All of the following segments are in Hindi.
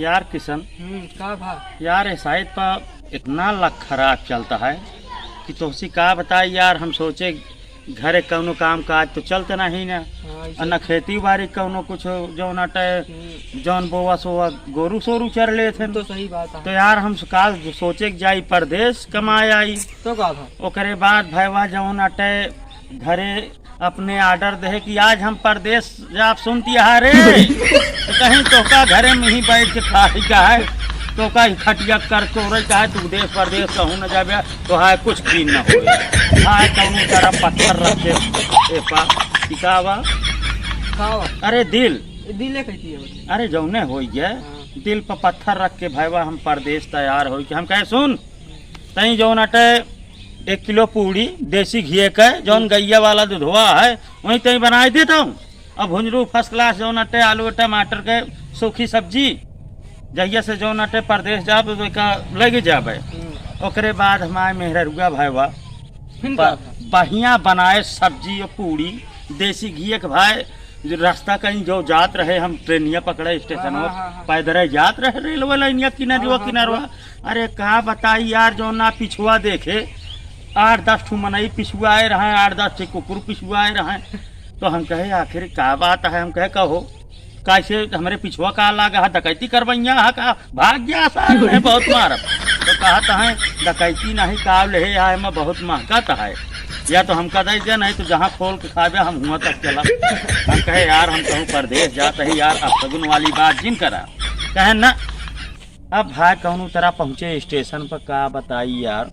यार किशन, का भाई यार ऐसा पर इतना लक खराब चलता है कि तुझसे का बताए यार। हम सोचे घरे कौनो काम काज तो चलते नहीं ना, और न खेती बाड़ी कौनो कुछ जो नटे जौन बोवा सोवा गोरू सोरू चर ले थे। तो सही बात है। तो यार हम काल सोचे जाई परदेश कमाए आई। तो का भाई ओकरे बाद भैया जौन अटे घरे अपने आर्डर दे कि आज हम परदेश आप सुनती रे तो कहीं तो का घरे में ही बैठ के खाही का है, तो का खटिया कर चोरे का है, तू देश परदेश कहूँ न जाबे तो है कुछ भी न हो। हाँ कहूँ तारा पत्थर रखे टिकावा। अरे दिल कहती है। अरे जौने हो गए दिल पर पत्थर रख के भैया हम परदेश तैयार हो कि हम कहे सुन तई जौन अटे 1 किलो पूड़ी देसी घी के जौन गैया वाला दूधवा है वहीं तई बना देता हूँ। अब भुंजरू फर्स्ट क्लास जौन अटे आलू टमाटर के सूखी सब्जी जहिया से जौन अटे परदेश जाब तो लगे जाबे। ओकरे बाद हमारे मेहरुआ भैया बढ़िया बनाए सब्जी और पूड़ी देसी घी के भाई। जो रास्ता कहीं जो जात रहे हम ट्रेनिया पकड़े स्टेशन पर पैदल जात रहे रेलवे लाइनिया किनारवा। अरे कहा बताई यार जो ना पिछुआ देखे 8-10 ठू मनई पिछुआए रहे, 8-10 ठे कुकुर पिछुआए रहे। तो हम कहे आखिर क्या बात है, हम कहे कहो कैसे हमारे पिछुआ का लागा डकैती करवैया का भाग गया सारे बहुत मार। तो कहता है डकैती नहीं काव ले आए मैं बहुत महंगा है, या तो हमका दे दे नहीं तो जहाँ खोल के खावे हम हुआ तक चला। हम कहे यार हम कहूँ परदेश जाते ही यार अब सगुन वाली बात जिन करा कहे न। अब भाई कहूँ तरह पहुँचे स्टेशन पर का बताई यार,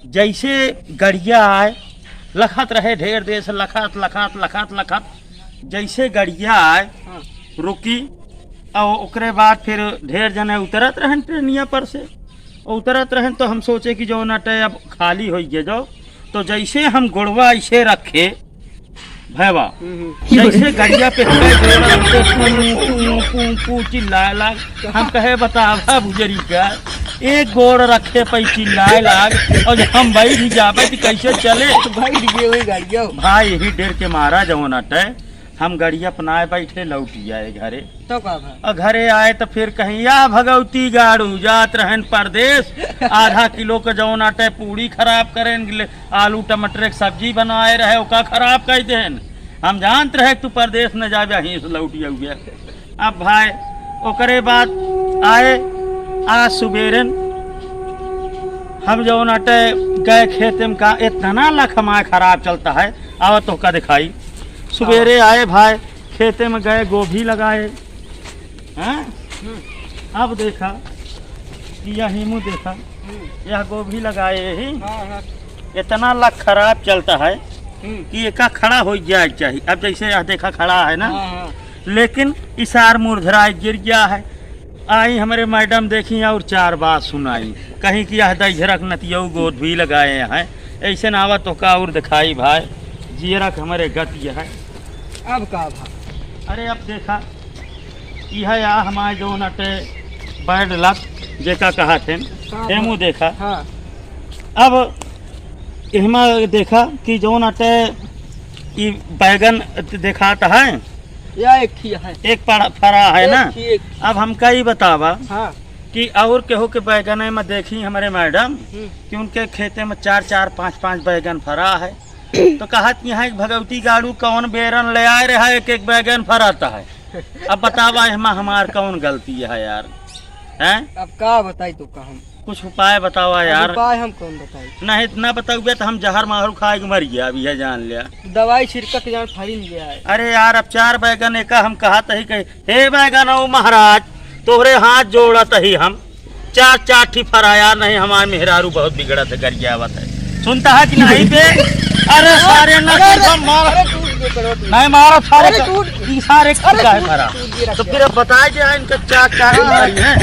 जैसे गड़िया आए लखत रहे ढेर देर से लखत जैसे गड़िया आए रुकी और ओकरे बाद फिर ढेर जने उतरत रहन ट्रेनिया पर से उतरत रहन। तो हम सोचे कि जो नटे अब खाली हो गए जो, तो जैसे हम गुड़वा ऐसे रखे भैया जैसे गड़िया पे चिल्लाए लाग। हम कहे बतावा बुजरी का एक गोड़ रखे पे चिल्लाए लाग और जब हम बैठ जाबे तो कैसे चले भाई यही डेर के मारा जो नटे हम गड़िया अपनाए बैठे लौटी आए घरे। तो और घरे आए तो फिर कहीं या भगवती गाड़ू जात रहन परदेश आधा किलो के जौन आटे पूड़ी खराब करें आलू टमाटर की सब्जी बनाए रहे ओका खराब कर देन। हम जानते रहे तू परदेश न जाबे यहीं से लौटी गया। अब भाई ओकरे बाद आए आज सुबेरन हम जौन आटे गए खेत में का इतना लख हमारे खराब चलता है। आवत तो का दिखाई सुबेरे आए भाई खेते में गए गोभी लगाए हैं। अब देखा कि यही मुँह देखा यह गोभी लगाए यही इतना लक खराब चलता है कि एका खड़ा हो जाए चाहिए। अब जैसे यह देखा खड़ा है ना लेकिन इसार मुरझराए गिर गया है। आई हमारे मैडम देखी और 4 बात सुनाई कहीं कि यह दझरक नतिया गोद भी लगाए हैं ऐसे नावा तो का और दिखाई भाई जीरक हमारे गति है। अब का भाई अरे अब देखा यह या हमारे जो नटे बैड लक जेका कहा थे हेमू देखा। अब इहमा देखा कि जो नटे ये बैगन देखाता है या एक फरा है ना। एक अब हम का ही बतावा हाँ कि और केहू के बैगन में देखी हमारे मैडम कि उनके खेते में 4-4 5-5 बैगन फरा है। तो कहा यहाँ एक भगवती गाड़ू कौन बेरन ले आए रहा एक बैगन फराता है। अब बतावा हमार कौन गलती है यार हैं। अब का बताई तो का हम कुछ उपाय बतावा यार। उपाय हम कौन बताई नहीं इतना बताओगे तो हम जहर मारू खा के मर गया अभी है जान लिया। दवाई छिड़क जान फरी लिया है। अरे यार अब 4 बैगन एक हम कहा ही कही हे बैगन ओ महाराज तोहरे हाथ जोड़त ही हम 4 ठी फराया नहीं हमारे मेहरारू बहुत बिगड़त है गरियावत है सुनता है कि नहीं पे। अरे सारे नहीं मारा सारे फरा तो फिर अब बताए जाए इनका 4 बीमारी है।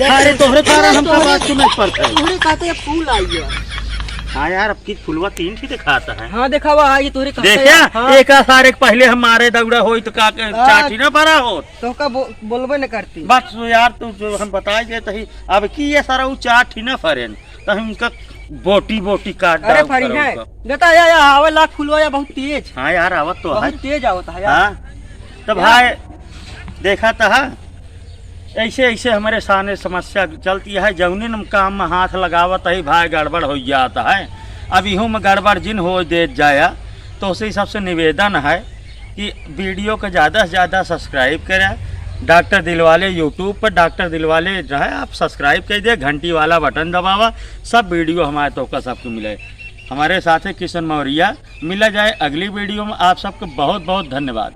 अरे तोहरे कारण हमका बात सुने पड़ता है। फूल आई है। हाँ यार अब की फुलवा 3 ही दिखाता है। हाँ देखा हुआ ये तोरे देखा हाँ। एक सारे पहले हम मारे दौड़ा हो तो का 4 ही ना भरा हो तो का बोलबे न करती बस यार तू जो हम बताए गए तही अब की ये सारा वो 4 ही ना फरेन तो हम उनका बोटी काट। अरे फरी है देता या आवे लाख फुलवा या बहुत तेज। हाँ यार आवत तो है बहुत तेज आवत है यार। हाँ तो भाई देखा था ऐसे ऐसे हमारे सामने समस्या चलती है, जौनी न काम में हाथ लगावत है भाई गड़बड़ हो जाता है। अब यूँ में गड़बड़ जिन हो दे जाया, तो उसी हिसाब से निवेदन है कि वीडियो को ज़्यादा से ज़्यादा सब्सक्राइब करें। डॉक्टर दिलवाले यूट्यूब पर डॉक्टर दिलवाले जो है आप सब्सक्राइब कर दे, घंटी वाला बटन दबावा, सब वीडियो हमारे तो का सबको मिले। हमारे साथ है किशन मौर्य, मिला जाए अगली वीडियो में। आप सबको बहुत बहुत धन्यवाद।